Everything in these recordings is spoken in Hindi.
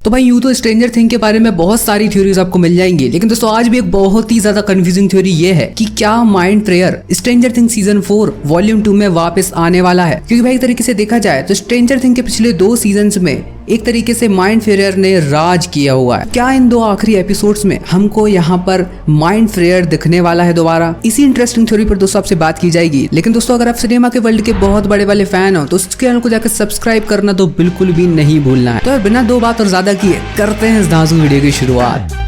तो भाई यूं तो स्ट्रेंजर थिंग के बारे में बहुत सारी थ्योरीज आपको मिल जाएंगी, लेकिन दोस्तों आज भी एक बहुत ही ज्यादा कंफ्यूजिंग थ्योरी ये है कि क्या mind Frere stranger thing season 4 volume 2 में वापस आने वाला है। क्योंकि भाई एक तरीके से देखा जाए तो स्ट्रेंजर थिंग के पिछले 2 सीजन्स में एक तरीके से माइंड फ्रेयर ने राज किया हुआ है। क्या इन 2 आखिरी एपिसोड्स में हमको यहाँ पर माइंड फ्रेयर दिखने वाला है दोबारा? इसी इंटरेस्टिंग थ्योरी पर दोस्तों आपसे बात की जाएगी। लेकिन दोस्तों अगर आप सिनेमा के वर्ल्ड के बहुत बड़े वाले फैन हो तो उस चैनल को जाकर सब्सक्राइब करना तो बिल्कुल भी नहीं भूलना है। तो बिना 2 बात और ज्यादा किए करते हैं इस धांसू वीडियो की शुरुआत।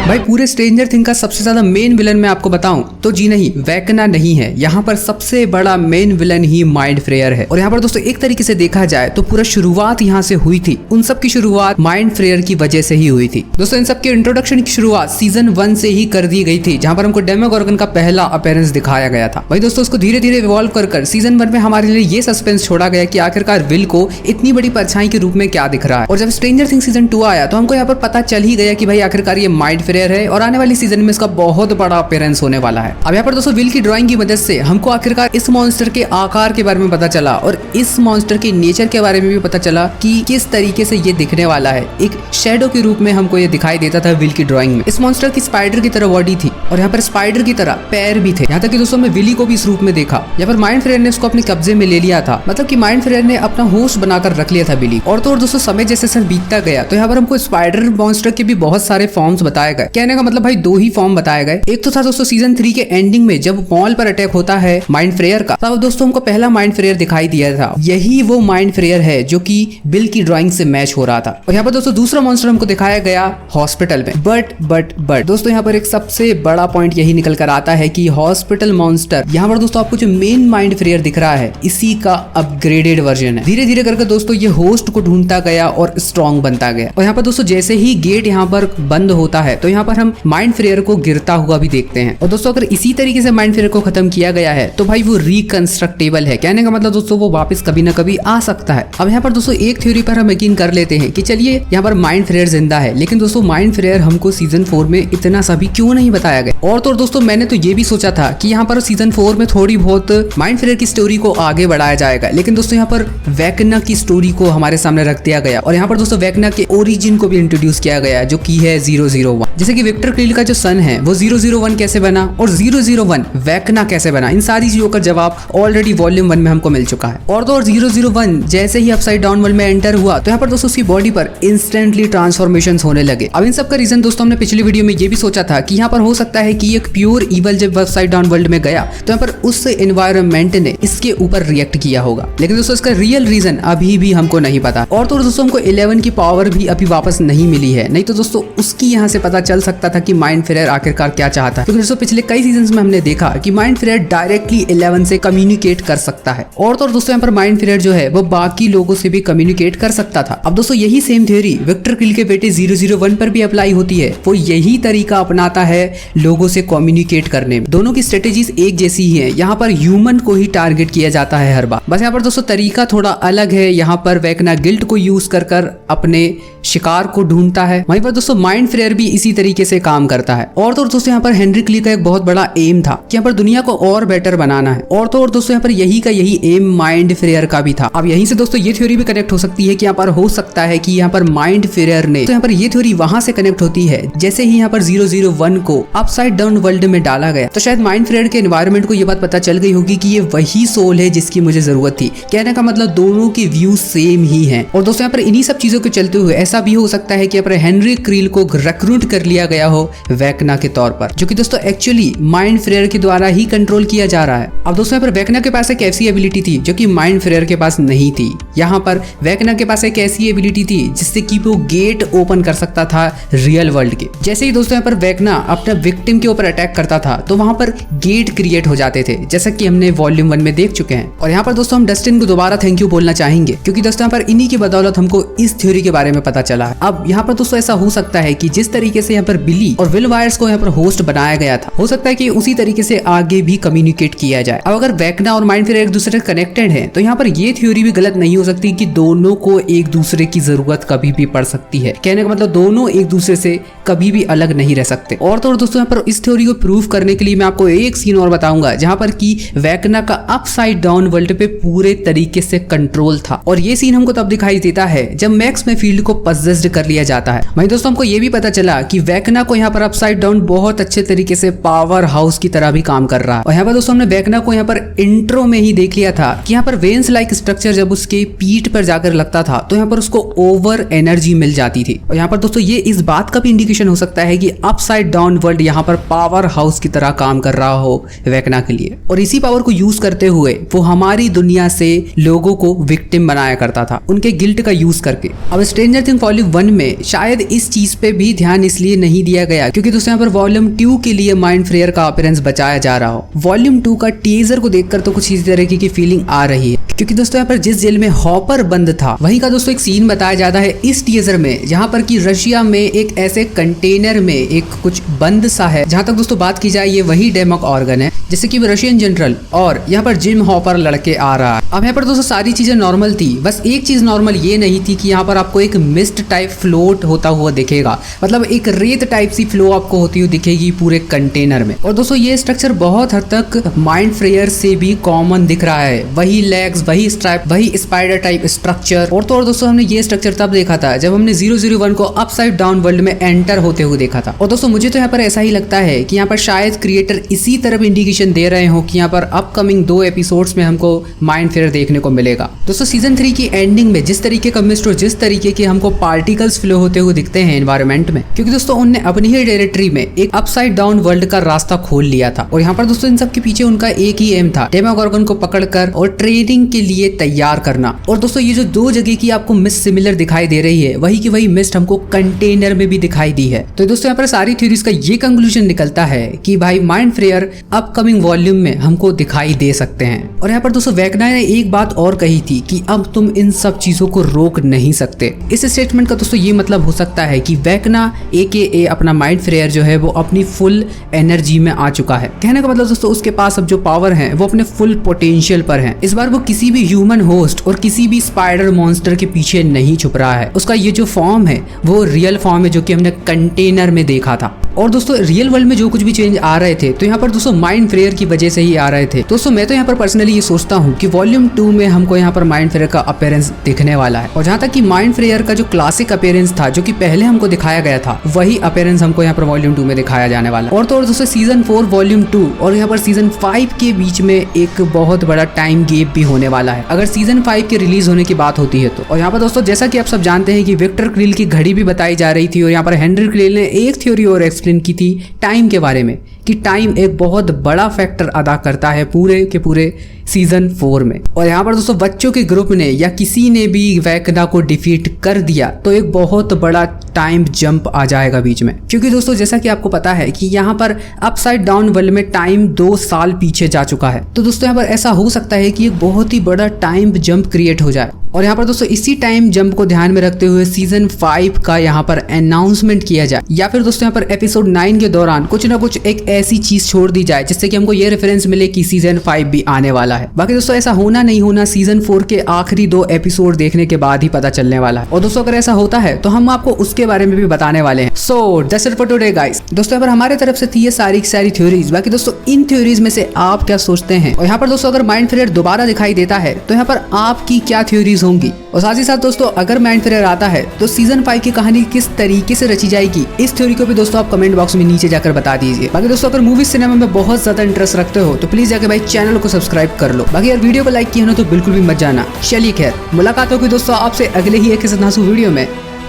भाई पूरे स्ट्रेंजर थिंग का सबसे ज्यादा मेन विलन मैं आपको बताऊं तो जी नहीं, वेकना नहीं है। यहाँ पर सबसे बड़ा मेन विलन ही माइंड फ्रेयर है। और यहाँ पर दोस्तों एक तरीके से देखा जाए तो पूरा शुरुआत यहाँ से हुई थी। उन सब की शुरुआत माइंड फ्रेयर की वजह से ही हुई थी। दोस्तों इन सब के इंट्रोडक्शन की शुरुआत सीजन 1 से ही कर दी गई थी, जहाँ पर हमको डेमोगोर्गन का पहला अपीयरेंस दिखाया गया था। भाई दोस्तों उसको धीरे धीरे इवॉल्व कर सीजन 1 में हमारे लिए ये सस्पेंस छोड़ा गया कि आखिरकार विल को इतनी बड़ी परछाई के रूप में क्या दिख रहा है। और जब स्ट्रेंजर थिंग सीजन 2 आया तो हमको यहाँ पर पता चल ही गया कि भाई आखिरकार ये माइंड फ्रेयर है और आने वाली सीजन में इसका बहुत बड़ा अपीयरेंस होने वाला है। अब यहाँ पर दोस्तों विल की ड्राइंग की मदद से हमको आखिरकार इस मॉन्स्टर के आकार के बारे में पता चला और इस मॉन्स्टर के नेचर के बारे में भी पता चला कि किस तरीके से ये दिखने वाला है। एक शैडो के रूप में हमको ये दिखाई देता था विल की ड्राइंग में। इस मॉन्स्टर की स्पाइडर की तरह बॉडी थी और यहाँ पर स्पाइडर की तरह पैर भी थे। यहाँ तक कि दोस्तों मैं विली को भी इस रूप में देखा। यहाँ पर माइंड फ्रेयर ने उसको अपने कब्जे में ले लिया था, मतलब कि माइंड फ्रेयर ने अपना होस्ट बनाकर रख लिया था विली। और तो और दोस्तों समय जैसे जैसे बीतता गया तो यहाँ पर हमको स्पाइडर मॉन्स्टर के भी बहुत सारे फॉर्म्स बताए गए। कहने का मतलब भाई 2 ही फॉर्म बताए गए। एक तो था दोस्तों सीजन 3 के एंडिंग में जब मॉल पर अटैक होता है माइंड फ्रेयर का, तब दोस्तों हमको पहला माइंड फ्रेयर दिखाई दिया था। यही वो माइंड फ्रेयर है जो कि बिल की ड्राइंग से मैच हो रहा था। और यहाँ पर दोस्तों दूसरा मॉन्स्टर हमको दिखाया गया हॉस्पिटल में। बट दोस्तों यहाँ पर एक सबसे बड़ा पॉइंट यही निकल कर आता है कि हॉस्पिटल मॉन्स्टर यहाँ पर दोस्तों आपको जो मेन माइंड फ्रेयर दिख रहा है इसी का अपग्रेडेड वर्जन है। धीरे धीरे करके दोस्तों ये होस्ट को ढूंढता गया और स्ट्रॉन्ग बनता गया। और यहाँ पर दोस्तों जैसे ही गेट यहाँ पर बंद होता है तो यहाँ पर हम माइंड फ्रेयर को गिरता हुआ भी देखते हैं। और दोस्तों अगर इसी तरीके से माइंड फ्रेयर को खत्म किया गया है तो भाई वो रिकंस्ट्रक्टेबल है। कहने का मतलब दोस्तों वो वापस कभी ना कभी आ सकता है। अब यहाँ पर दोस्तों एक थ्योरी पर हम यकीन कर लेते हैं कि चलिए यहाँ पर माइंड फ्रेयर जिंदा है, लेकिन दोस्तों माइंड फ्रेयर हमको सीजन 4 में इतना सभी क्यों नहीं बताया गया। और तो दोस्तों मैंने तो ये भी सोचा था कि यहाँ पर सीजन 4 में थोड़ी बहुत माइंड फ्रेयर की स्टोरी को आगे बढ़ाया जाएगा, लेकिन दोस्तों यहाँ पर वेकना की स्टोरी को हमारे सामने रख दिया गया। और यहाँ पर दोस्तों वेकना के ओरिजिन को भी इंट्रोड्यूस किया गया जो की है 001। जैसे कि विक्टर क्रिल का जो सन है वो 001 कैसे बना और 001 वेकना कैसे बना, इन सारी चीजों का जवाब ऑलरेडी वॉल्यूम 1 में हमको मिल चुका है। और तो और 001 जैसे ही अपसाइड डाउन वर्ल्ड में एंटर हुआ तो यहाँ पर दोस्तों उसकी बॉडी पर इंस्टेंटली ट्रांसफॉर्मेशंस होने लगे। अब इन सब का रीजन दोस्तों हमने पिछली वीडियो में ये भी सोचा था कि यहाँ पर हो सकता है कि एक प्योर इवल जब अपसाइड डाउन वर्ल्ड में गया तो यहाँ पर उस एनवायरनमेंट ने इसके ऊपर रिएक्ट किया होगा, लेकिन दोस्तों इसका रियल रीजन अभी भी हमको नहीं पता। और तो दोस्तों हमको 11 की पावर भी अभी वापस नहीं मिली है, नहीं तो दोस्तों उसकी यहाँ से पता चल सकता था कि माइंड फ्रेयर आखिरकार क्या चाहता है। क्योंकि दोस्तों पिछले कई सीजन्स में हमने देखा कि माइंड फ्रेयर डायरेक्टली 11 से कम्युनिकेट कर सकता है। और तो दोस्तों यहाँ पर माइंड फ्रेयर जो है वो बाकी लोगों से भी कम्युनिकेट कर सकता था। अब दोस्तों यही सेम थ्योरी विक्टर क्रिल के बेटे 001 पर भी अप्लाई होती है। वो यही तरीका अपनाता है लोगों से कम्युनिकेट करने में। दोनों की स्ट्रेटेजीज एक जैसी ही है। यहाँ पर ह्यूमन को ही टारगेट किया जाता है हर बार, बस यहाँ पर दोस्तों तरीका थोड़ा अलग है। यहाँ पर वेकना गिल्ट को यूज कर अपने शिकार को ढूंढता है, वहीं पर दोस्तों माइंड फ्रेयर भी इसी तरीके से काम करता है। और तो दोस्तों यहाँ पर हेनरी क्ली का एक बहुत बड़ा एम था कि यहाँ पर दुनिया को और बेटर बनाना है। और तो दोस्तों यहाँ पर यही एम माइंड फ्रेयर का भी था। अब यहीं से दोस्तों ये थ्योरी भी कनेक्ट हो सकती है कि यहाँ पर हो सकता है कि यहाँ पर माइंड फ्रेयर ने, तो यहाँ पर ये थ्योरी वहां से कनेक्ट होती है जैसे ही यहाँ पर 001 को अपसाइड डाउन वर्ल्ड में डाला गया तो शायद माइंड फ्रेयर के एनवायरनमेंट को ये बात पता चल गई होगी कि ये वही सोल है जिसकी मुझे जरूरत थी। कहने का मतलब दोनों के व्यूज सेम ही हैं। और दोस्तों यहाँ पर इन्हीं सब चीजों के चलते हुए ऐसा भी हो सकता है कि यहाँ पर हेनरी क्रील को रिक्रूट कर लिया गया हो वेकना के तौर पर, जो कि दोस्तों एक्चुअली माइंड फ्रेयर के द्वारा ही कंट्रोल किया जा रहा है। अब दोस्तों यहाँ पर वेकना के पास एक ऐसी एबिलिटी थी जो कि माइंड फ्रेयर के पास नहीं थी। यहाँ पर वेकना के पास एक ऐसी एबिलिटी थी जिससे कि वो गेट ओपन कर सकता था रियल वर्ल्ड के। जैसे ही दोस्तों यहाँ पर वेकना अपने विक्टिम के ऊपर अटैक करता था तो वहां पर गेट क्रिएट हो जाते थे, जैसा कि हमने वॉल्यूम 1 में देख चुके हैं। और यहाँ पर दोस्तों हम डस्टिन को दोबारा थैंक यू बोलना चाहेंगे क्योंकि दोस्तों यहाँ पर इन्हीं की बदौलत हमको इस थ्योरी के बारे में पता चला है। अब यहाँ पर दोस्तों ऐसा हो सकता है कि जिस तरीके से यहाँ पर बिली और विल वायर्स को यहाँ पर होस्ट बनाया गया था। हो सकता है कि उसी तरीके से आगे भी कम्युनिकेट किया जाए। अब अगर वेकना और माइंड फ्लेयर एक दूसरे से कनेक्टेड है तो यहाँ पर ये थ्योरी भी गलत नहीं हो सकती कि दोनों को एक दूसरे की जरूरत कभी भी पड़ सकती है। कहने का मतलब दोनों एक दूसरे से कभी भी अलग नहीं रह सकते। और तो और दोस्तों यहाँ पर इस थ्योरी को प्रूव करने के लिए मैं आपको एक सीन और बताऊंगा जहां पर कि वेकना का अपसाइड डाउन वर्ल्ड पे पूरे तरीके से कंट्रोल था। और ये सीन हमको तब दिखाई देता है जब मैक्स मैफील्ड को पजेस्ड कर लिया जाता है। वहीं दोस्तों हमको ये भी पता चला कि वेकना को यहाँ पर अपसाइड डाउन बहुत अच्छे तरीके से पावर हाउस की तरह भी काम कर रहा है। और यहाँ पर दोस्तों हमने वेकना को यहाँ पर इंट्रो में ही देख लिया था कि यहाँ पर वेन्स लाइक स्ट्रक्चर जब उसके पीठ पर जाकर लगता था तो यहाँ पर उसको ओवर एनर्जी मिल जाती थी। और यहाँ पर दोस्तों ये इस बात का भी इंडिकेशन हो सकता है कि अपसाइड डाउन वर्ल्ड यहाँ पर पावर हाउस की तरह काम कर रहा हो वेकना के लिए। और इसी पावर को यूज करते हुए वो हमारी दुनिया से लोगों को विक्टिम बनाया करता था उनके गिल्ट का यूज करके। अब स्ट्रेंजर थिंग्स वॉल्यूम 1 में शायद इस चीज पे भी ध्यान इसलिए नहीं दिया गया क्योंकि दोस्तों यहाँ पर वॉल्यूम 2 के लिए माइंड फ्लेयर का अपीयरेंस बचाया जा रहा हो। वॉल्यूम 2 का टीजर को देखकर तो कुछ इसी तरीके की फीलिंग आ रही है क्योंकि दोस्तों यहाँ पर जिस जेल में हॉपर बंद था वहीं का दोस्तों एक सीन बताया जाता है इस टीजर में जहां पर कि रशिया में एक ऐसे कंटेनर में एक कुछ बंद सा है। जहां तक दोस्तों बात की जाए ये वही डेमोक ऑर्गन है जैसे कि रशियन जनरल और यहाँ पर जिम हॉपर लड़के आ रहा है। अब यहाँ पर दोस्तों सारी चीजें नॉर्मल थी, बस एक चीज नॉर्मल ये नहीं थी कि यहाँ पर आपको एक मिस्ट टाइप फ्लोट होता हुआ दिखेगा, मतलब एक रेत टाइप सी फ्लो आपको होती हुई दिखेगी पूरे कंटेनर में। और दोस्तों ये स्ट्रक्चर बहुत हद तक माइंड फ्लेयर से भी कॉमन दिख रहा है, वही लेग्स, वही स्ट्राइप, वही स्पाइडर टाइप स्ट्रक्चर। और तो और दोस्तों हमने ये स्ट्रक्चर तब देखा था जब हमने 001 को अपसाइड डाउन वर्ल्ड में एंटर होते हुए देखा था। और दोस्तों मुझे तो यहाँ पर ऐसा ही लगता है कि यहाँ पर शायद क्रिएटर इसी तरफ इंडिकेशन दे रहे हो कि यहाँ पर अपकमिंग 2 एपिसोड्स में हमको माइंड फ्लेयर देखने को मिलेगा। दोस्तों सीजन 3 की एंडिंग में जिस तरीके का मिस्ट और जिस तरीके के हमको पार्टिकल्स फ्लो होते हुए दिखते हैं एनवायरनमेंट में, क्योंकि दोस्तों उनने अपनी ही टेरिटरी में एक अपसाइड डाउन वर्ल्ड का रास्ता खोल लिया था। और यहाँ पर दोस्तों इन सब के पीछे उनका एक ही एम था, डेमोगॉर्गन को पकड़कर और ट्रेनिंग के लिए तैयार करना। और दोस्तों ये जो 2 जगह की आपको मिस्ट सिमिलर दिखाई दे रही है वही की वही मिस्ट हमको कंटेनर में भी दिखाई दी है। तो दोस्तों यहाँ पर सारी थ्योरीज का ये कंक्लूजन निकलता है कि भाई माइंड फ्लेयर अपकमिंग वॉल्यूम में हमको दिखाई दे सकते हैं। और यहाँ पर दोस्तों वेकना ने एक बात और कही थी कि अब तुम इन सब चीजों को रोक नहीं सकते। इस स्टेटमेंट का दोस्तों ये मतलब हो सकता है कि वेकना AKA अपना माइंड फ्लेयर जो है वो अपनी फुल एनर्जी में आ चुका है। कहने का मतलब दोस्तों उसके पास अब जो पावर है वो अपने फुल पोटेंशियल पर है। इस बार वो किसी भी ह्यूमन होस्ट और किसी भी स्पाइडर मॉन्स्टर के पीछे नहीं छुप रहा है। उसका ये जो फॉर्म है वो रियल फॉर्म है जो कि हमने कंटेनर में देखा था। और दोस्तों रियल वर्ल्ड में जो कुछ भी चेंज आ रहे थे तो यहाँ पर दोस्तों माइंड फ्लेयर की वजह से ही आ रहे थे। दोस्तों मैं तो यहाँ पर पर्सनली ये सोचता हूँ कि वॉल्यूम 2 में हमको यहाँ पर माइंड फ्लेयर का अपीयरेंस दिखने वाला है। और जहाँ तक कि माइंड फ्लेयर का जो क्लासिक अपीयरेंस था जो कि पहले हमको दिखाया गया था वही अपीयरेंस हमको यहाँ पर वॉल्यूम 2 में दिखाया जाने वाला है। और तो और दोस्तों सीजन 4 वॉल्यूम 2 और यहाँ पर सीजन 5 के बीच में एक बहुत बड़ा टाइम गैप भी होने वाला है अगर सीजन 5 के रिलीज होने की बात होती है तो। और यहाँ पर दोस्तों जैसा कि आप सब जानते हैं कि विक्टर क्रिल की घड़ी भी बताई जा रही थी और यहाँ पर हेनरी क्रिल ने एक थ्योरी और एक्सप्लेन की थी टाइम के बारे में कि टाइम एक बहुत बड़ा फैक्टर अदा करता है पूरे के पूरे सीजन 4 में। और यहाँ पर दोस्तों बच्चों के ग्रुप ने या किसी ने भी वेकना को डिफीट कर दिया तो एक बहुत बड़ा टाइम जंप आ जाएगा बीच में, क्योंकि दोस्तों जैसा कि आपको पता है कि यहाँ पर अपसाइड डाउन वर्ल्ड में टाइम 2 साल पीछे जा चुका है। तो दोस्तों यहाँ पर ऐसा हो सकता है कि एक बहुत ही बड़ा टाइम जंप क्रिएट हो जाए। और यहाँ पर दोस्तों इसी टाइम जंप को ध्यान में रखते हुए सीजन 5 का यहाँ पर अनाउंसमेंट किया जाए या फिर दोस्तों यहाँ पर एपिसोड 9 के दौरान कुछ ना कुछ एक ऐसी चीज छोड़ दी जाए जिससे कि हमको ये रेफरेंस मिले कि सीजन 5 भी आने वाला है। बाकी दोस्तों ऐसा होना नहीं होना सीजन 4 के आखिरी 2 एपिसोड देखने के बाद ही पता चलने वाला है। और दोस्तों अगर ऐसा होता है तो हम आपको उसके बारे में भी बताने वाले हैं। So that's it for today guys. दोस्तों यहाँ पर हमारे तरफ से थी ये सारी थ्योरीज। बाकी दोस्तों इन थ्योरीज में से आप क्या सोचते हैं? और यहाँ पर दोस्तों अगर माइंड फ्लेयर दोबारा दिखाई देता है तो यहाँ पर आपकी क्या थ्योरीज होंगी? और साथ ही साथ दोस्तों अगर माइंड फ्लेयर आता है तो सीजन 5 की कहानी किस तरीके से रची जाएगी, इस थ्योरी को भी दोस्तों आप कमेंट बॉक्स में नीचे जाकर बता दीजिए। बाकी दोस्तों अगर मूवी सिनेमा में बहुत ज्यादा इंटरेस्ट रखते हो तो प्लीज जाकर भाई चैनल को सब्सक्राइब कर लो। बाकी यार वीडियो को लाइक किया ना तो बिल्कुल भी मत जाना। चलिए खैर मुलाकात होगी दोस्तों आपसे अगले ही एक वीडियो में,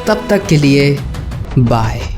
तब तक के लिए बाय।